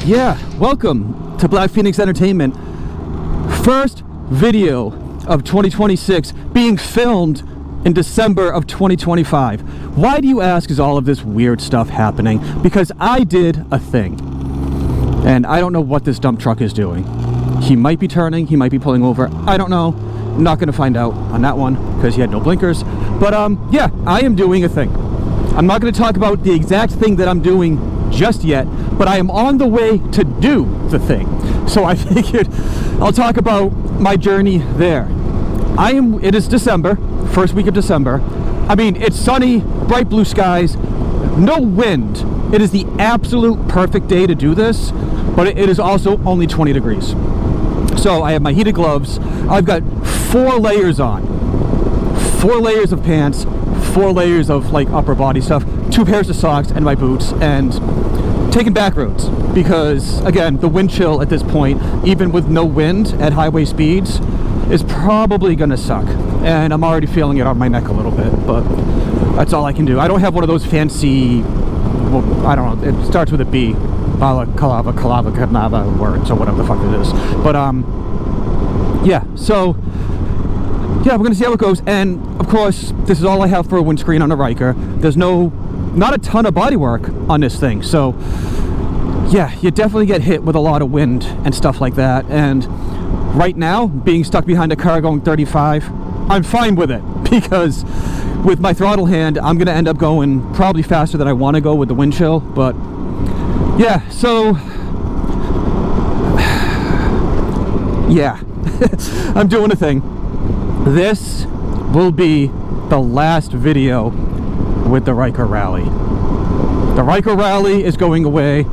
Yeah, welcome to Black Phoenix Entertainment. First video of 2026 being filmed in December of 2025. Why do you ask is all of this weird stuff happening? Because I did a thing. And I don't know what this dump truck is doing. He might be turning, he might be pulling over. I don't know. I'm not gonna find out on that one because he had no blinkers. But yeah, I am doing a thing. I'm not gonna talk about the exact thing that I'm doing just yet, but I am on the way to do the thing. So I figured I'll talk about my journey there. It is December, first week of December. I mean, it's sunny, bright blue skies, no wind. It is the absolute perfect day to do this, but it is also only 20 degrees. So I have my heated gloves. I've got 4 layers on. 4 layers of pants, 4 layers of like upper body stuff, 2 pairs of socks and my boots, and taking back roads because again the wind chill at this point, even with no wind at highway speeds, is probably gonna suck, and I'm already feeling it on my neck a little bit, but that's all I can do. I don't have one of those fancy, well, I don't know, it starts with a B, balaclava words or whatever the fuck it is, but yeah, so yeah, we're gonna see how it goes. And of course this is all I have for a windscreen on a Ryker. There's not a ton of body work on this thing, so yeah, you definitely get hit with a lot of wind and stuff like that. And right now, being stuck behind a car going 35, I'm fine with it, because with my throttle hand I'm gonna end up going probably faster than I want to go with the wind chill. But yeah, so yeah, I'm doing a thing. This will be the last video with the Ryker Rally. The Ryker Rally is going away.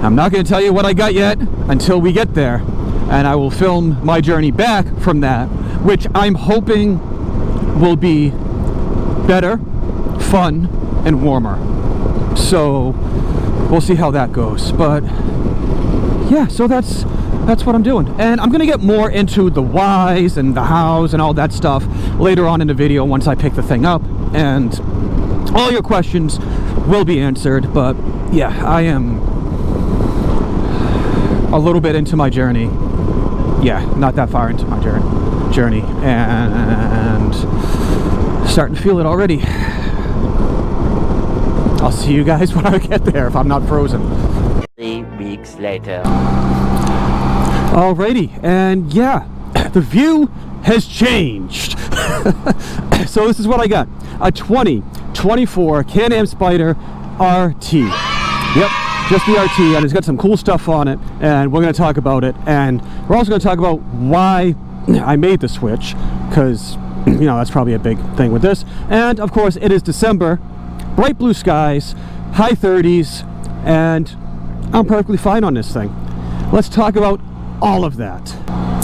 I'm not going to tell you what I got yet until we get there, and I will film my journey back from that, which I'm hoping will be better, fun, and warmer. So we'll see how that goes. But yeah, so that's what I'm doing, and I'm gonna get more into the whys and the hows and all that stuff later on in the video once I pick the thing up, and all your questions will be answered. But yeah, I am a little bit into my journey. Yeah, not that far into my journey, and starting to feel it already. I'll see you guys when I get there if I'm not frozen. 3 weeks later. Alrighty, and yeah, the view has changed. So this is what I got. A 2024 Can Am Spyder RT. Yep, just the RT, and it's got some cool stuff on it, and we're going to talk about it. And we're also going to talk about why I made the switch, because, you know, that's probably a big thing with this. And of course, it is December, bright blue skies, high 30s, and I'm perfectly fine on this thing. Let's talk about all of that.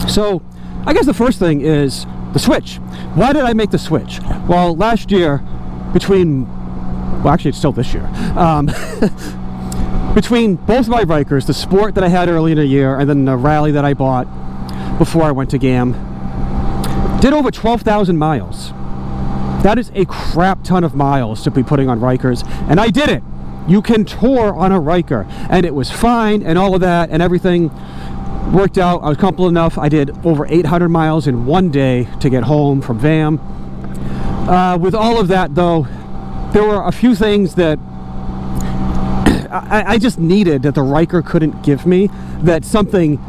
So I guess the first thing is the switch. Why did I make the switch? Well, last year, well, actually it's still this year, between both my Rykers, the Sport that I had early in the year and then the Rally that I bought before I went to GAM, did over 12,000 miles. That is a crap ton of miles to be putting on Rykers, and I did it. You can tour on a Ryker, and it was fine and all of that, and everything worked out. I was comfortable enough. I did over 800 miles in one day to get home from VAM. With all of that though, there were a few things that I just needed that the Ryker couldn't give me, that something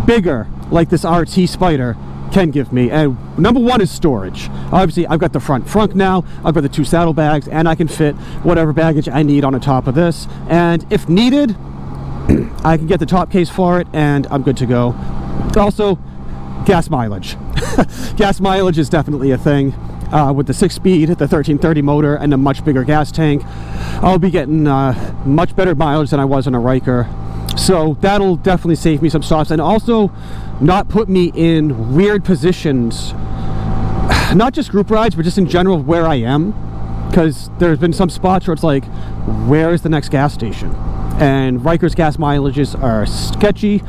bigger like this RT Spyder can give me. And number one is storage. Obviously I've got the front trunk now, I've got the 2 saddlebags, and I can fit whatever baggage I need on the top of this, and if needed I can get the top case for it and I'm good to go. Also, gas mileage. Gas mileage is definitely a thing. With the 6-speed, the 1330 motor, and a much bigger gas tank, I'll be getting much better mileage than I was on a Ryker. So that'll definitely save me some stops, and also not put me in weird positions, not just group rides, but just in general where I am, because there's been some spots where it's like, where is the next gas station? And Ryker's gas mileages are sketchy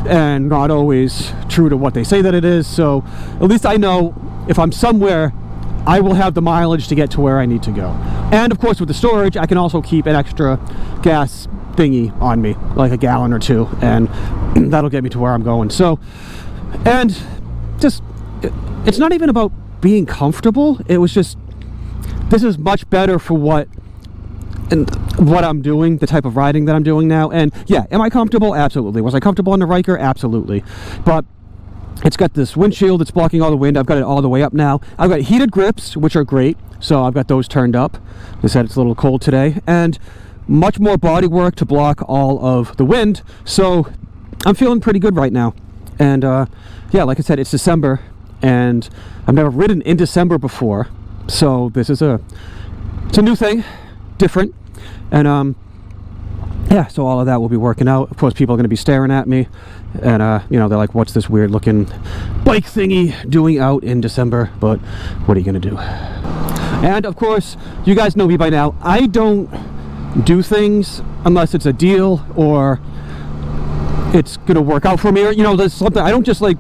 and not always true to what they say that it is. So at least I know if I'm somewhere, I will have the mileage to get to where I need to go. And of course with the storage, I can also keep an extra gas thingy on me, like a gallon or two, and that'll get me to where I'm going. So, and just, it's not even about being comfortable. It was just, this is much better for what I'm doing, the type of riding that I'm doing now. And yeah, am I comfortable? Absolutely. Was I comfortable on the Ryker? Absolutely. But it's got this windshield that's blocking all the wind. I've got it all the way up now. I've got heated grips, which are great. So I've got those turned up. I said it's a little cold today. And much more body work to block all of the wind. So I'm feeling pretty good right now. And yeah, like I said, it's December. And I've never ridden in December before. So this is it's a new thing. Different. And yeah, so all of that will be working out. Of course, people are going to be staring at me, and you know, they're like, what's this weird looking bike thingy doing out in December? But what are you going to do? And of course, you guys know me by now. I don't do things unless it's a deal or it's going to work out for me, or you know, there's something. I don't just like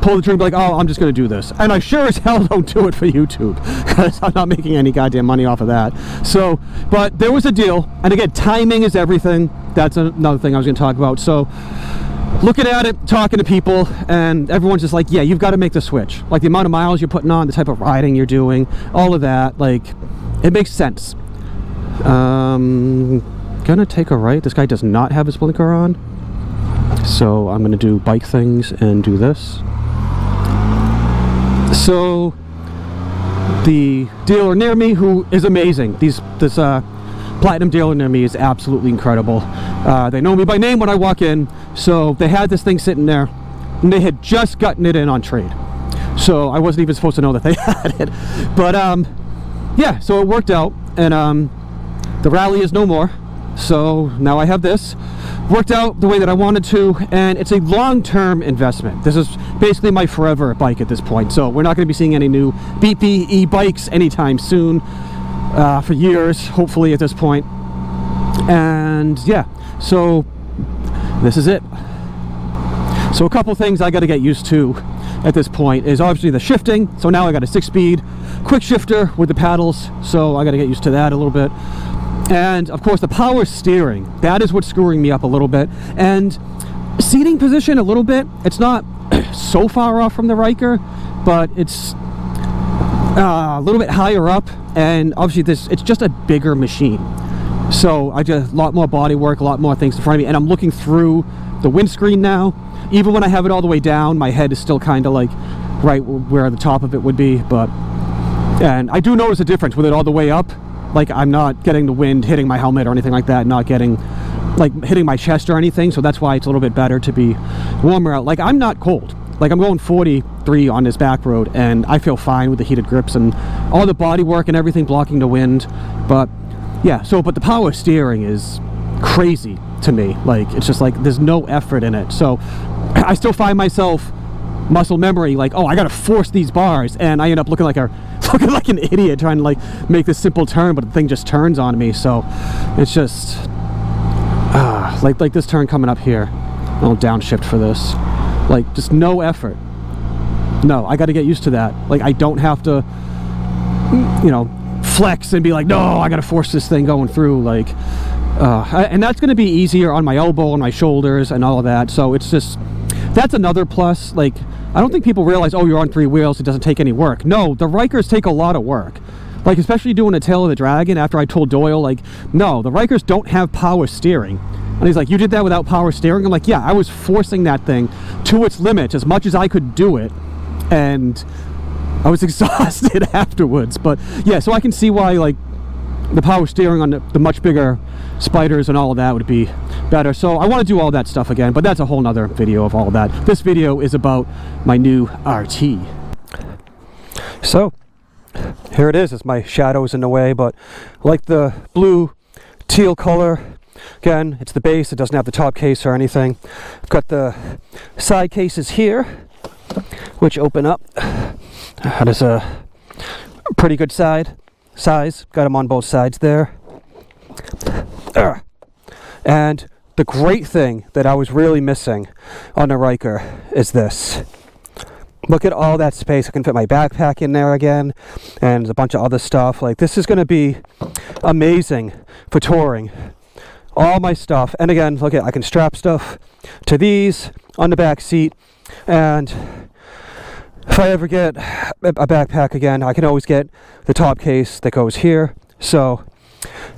pull the trigger and be like, oh, I'm just going to do this. And I sure as hell don't do it for YouTube, because I'm not making any goddamn money off of that. So, but there was a deal. And again, timing is everything. That's another thing I was going to talk about. So, looking at it, talking to people, and everyone's just like, yeah, you've got to make the switch. Like the amount of miles you're putting on, the type of riding you're doing, all of that, like, it makes sense. Gonna take a right. This guy does not have his blinker on. So, I'm going to do bike things and do this. So the dealer near me, who is amazing, this platinum dealer near me is absolutely incredible. They know me by name when I walk in, so they had this thing sitting there, and they had just gotten it in on trade. So I wasn't even supposed to know that they had it. But yeah, so it worked out, and the Rally is no more. So now I have this. Worked out the way that I wanted to, and it's a long-term investment. This is basically my forever bike at this point, so we're not going to be seeing any new BP e-bikes anytime soon, for years, hopefully at this point. And yeah, so this is it. So a couple things I got to get used to at this point is obviously the shifting. So now I got a 6-speed quick shifter with the paddles, so I got to get used to that a little bit. And of course the power steering, that is what's screwing me up a little bit. And seating position a little bit, it's not so far off from the Ryker, but it's a little bit higher up, and obviously it's just a bigger machine. So I just a lot more body work, a lot more things in front of me, and I'm looking through the windscreen now. Even when I have it all the way down, my head is still kind of like right where the top of it would be, and I do notice a difference with it all the way up. Like, I'm not getting the wind hitting my helmet or anything like that, not getting, like, hitting my chest or anything, so that's why it's a little bit better to be warmer out. Like, I'm not cold. Like, I'm going 43 on this back road, and I feel fine with the heated grips and all the body work and everything blocking the wind. But, yeah, so, but the power steering is crazy to me. Like, it's just like, there's no effort in it. So, I still find myself muscle memory, like, oh, I gotta force these bars, and I end up looking like an idiot trying to like make this simple turn, but the thing just turns on me. So it's just like this turn coming up here, I'll downshift for this, like just no effort. No, I got to get used to that. Like, I don't have to, you know, flex and be like, no, I got to force this thing going through, like and that's going to be easier on my elbow and my shoulders and all of that. So it's just, that's another plus. Like, I don't think people realize, oh, you're on 3 wheels, it doesn't take any work. No, the Rykers take a lot of work. Like, especially doing a Tail of the Dragon, after I told Doyle, like, no, the Rykers don't have power steering. And he's like, you did that without power steering? I'm like, yeah, I was forcing that thing to its limit as much as I could do it. And I was exhausted afterwards. But yeah, so I can see why, like, the power steering on the much bigger Spyders and all of that would be better. So I want to do all that stuff again, but that's a whole nother video of all of that. This video is about my new RT. So here it is. It's my shadows in the way, but I like the blue teal color. Again, it's the base. It doesn't have the top case or anything. I've got the side cases here, which open up. That is a pretty good size. Got them on both sides there. And the great thing that I was really missing on the Ryker is this. Look at all that space. I can fit my backpack in there again, and a bunch of other stuff. Like, this is going to be amazing for touring. all my stuff. And again, look at, I can strap stuff to these on the back seat, and if I ever get a backpack again, I can always get the top case that goes here. So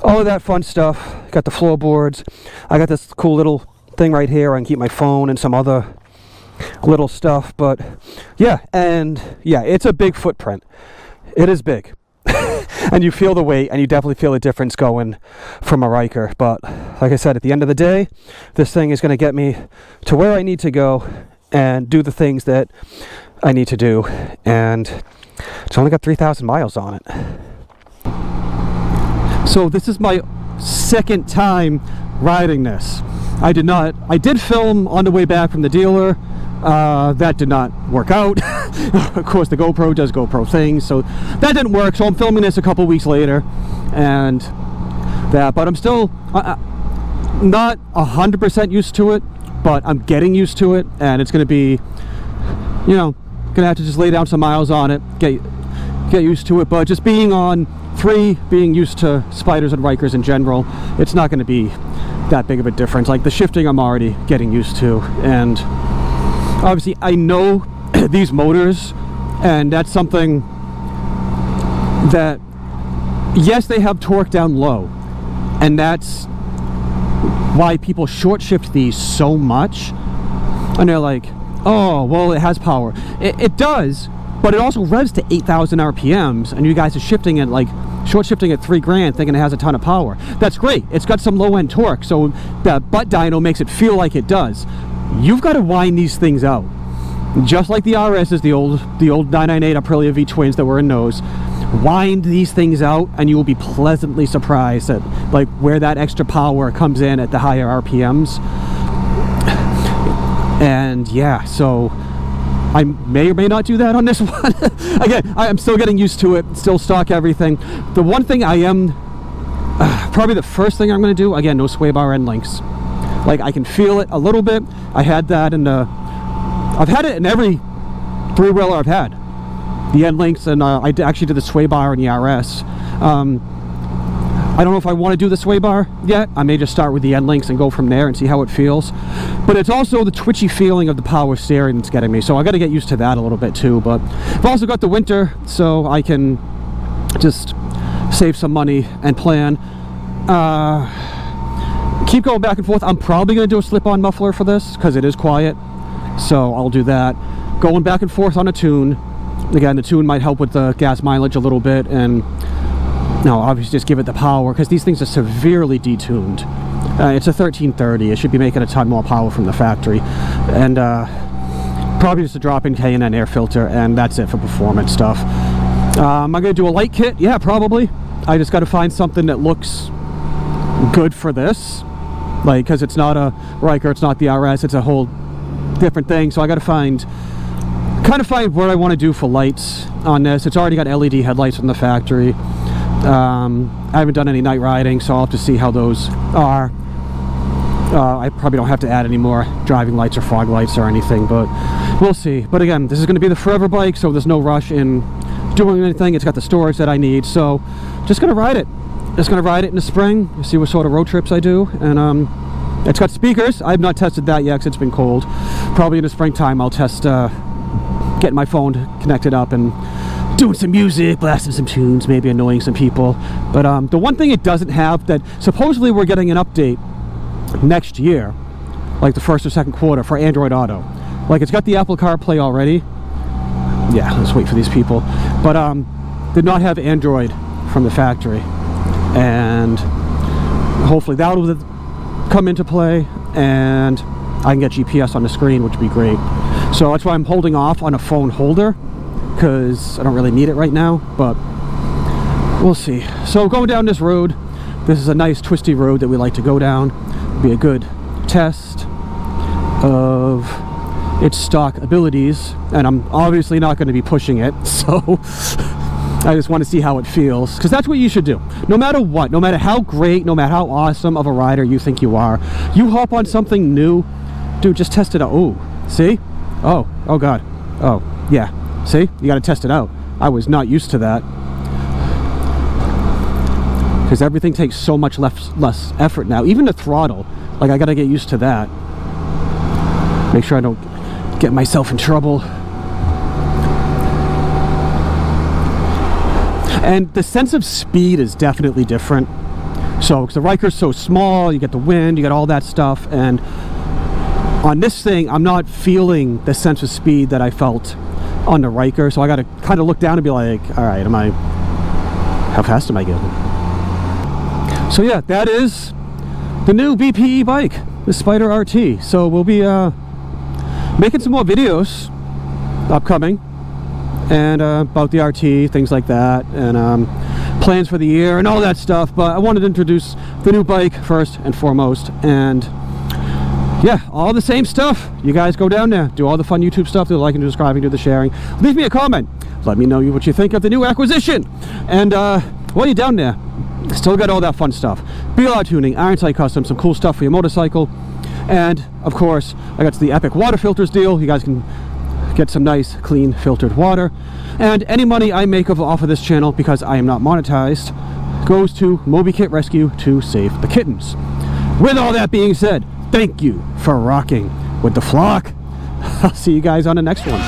all of that fun stuff. Got the floorboards. I got this cool little thing right here. I can keep my phone and some other little stuff. But yeah, and yeah, it's a big footprint. It is big. And you feel the weight, and you definitely feel the difference going from a Ryker. But like I said, at the end of the day, this thing is going to get me to where I need to go and do the things that I need to do. And it's only got 3,000 miles on it. So this is my second time riding this. I did film on the way back from the dealer. That did not work out. Of course, the GoPro does GoPro things, so that didn't work. So I'm filming this a couple weeks later, and that. But I'm still not 100% used to it, but I'm getting used to it, and it's going to be, you know, gonna have to just lay down some miles on it, get used to it. But just being on 3, being used to Spyders and Rykers in general, it's not going to be that big of a difference. Like the shifting, I'm already getting used to, and obviously I know these motors, and that's something that, yes, they have torque down low, and that's why people short shift these so much. And they're like, oh, well, it has power. It does, but it also revs to 8,000 RPMs, and you guys are shifting it, like short shifting at $3,000, thinking it has a ton of power. That's great. It's got some low end torque, so that butt dyno makes it feel like it does. You've got to wind these things out, just like the RSs, the old 998 Aprilia V twins that were in those. Wind these things out, and you will be pleasantly surprised at like where that extra power comes in at the higher RPMs. And yeah, so I may or may not do that on this one. Again, I'm still getting used to it, still stock everything. The one thing I am, probably the first thing I'm going to do, again, no sway bar end links. Like, I can feel it a little bit. I had that in the, I've had it in every 3-wheeler I've had. The end links, and I actually did the sway bar in the RS. I don't know if I want to do the sway bar yet. I may just start with the end links and go from there and see how it feels. But it's also the twitchy feeling of the power steering that's getting me. So I got to get used to that a little bit too. But I've also got the winter, so I can just save some money and plan. Keep going back and forth. I'm probably going to do a slip-on muffler for this because it is quiet. So I'll do that. Going back and forth on a tune. Again, the tune might help with the gas mileage a little bit, and no, obviously just give it the power, because these things are severely detuned. It's a 1330. It should be making a ton more power from the factory. And probably just a drop-in K&N air filter, and that's it for performance stuff. Am I going to do a light kit? Yeah, probably. I just got to find something that looks good for this. Like, because it's not a Ryker, it's not the RS, it's a whole different thing. So I got to find what I want to do for lights on this. It's already got LED headlights from the factory. I haven't done any night riding, so I'll have to see how those are. I probably don't have to add any more driving lights or fog lights or anything, but we'll see. But again, this is going to be the forever bike, so there's no rush in doing anything. It's got the storage that I need, so just going to ride it. Just going to ride it in the spring, see what sort of road trips I do. And it's got speakers. I have not tested that yet because it's been cold. Probably in the springtime I'll test getting my phone connected up and doing some music, blasting some tunes, maybe annoying some people. But the one thing it doesn't have, that supposedly we're getting an update next year, like the first or second quarter, for Android Auto. Like, it's got the Apple CarPlay already. Yeah, let's wait for these people. But did not have Android from the factory, and hopefully that will come into play, and I can get GPS on the screen, which would be great. So that's why I'm holding off on a phone holder, because I don't really need it right now, but we'll see. So going down this road, this is a nice twisty road that we like to go down. It'll be a good test of its stock abilities, and I'm obviously not going to be pushing it, so I just want to see how it feels, because that's what you should do. No matter what, no matter how great, no matter how awesome of a rider you think you are, you hop on something new, dude, just test it out. Oh, see? Oh God. Oh, yeah. See? You got to test it out. I was not used to that. because everything takes so much less effort now. Even the throttle, like, I gotta get used to that. Make sure I don't get myself in trouble. And the sense of speed is definitely different. So, because the Ryker's so small, you get the wind, you get all that stuff, and on this thing, I'm not feeling the sense of speed that I felt on the Ryker. So I gotta kind of look down and be like, all right, how fast am I getting? So yeah, that is the new BPE bike, the Spyder RT. So we'll be making some more videos upcoming, and about the RT, things like that, and plans for the year and all that stuff. But I wanted to introduce the new bike first and foremost, and yeah, all the same stuff. You guys go down there, do all the fun YouTube stuff, do the liking, do the subscribing, do the sharing. Leave me a comment. Let me know what you think of the new acquisition. And while you're down there, still got all that fun stuff. BLRtuning, Iron Sight Custom, some cool stuff for your motorcycle. And of course, I got the Epic water filters deal. You guys can get some nice, clean, filtered water. And any money I make off of this channel, because I am not monetized, goes to Moby Kit Rescue to save the kittens. With all that being said, thank you for rocking with the flock. I'll see you guys on the next one.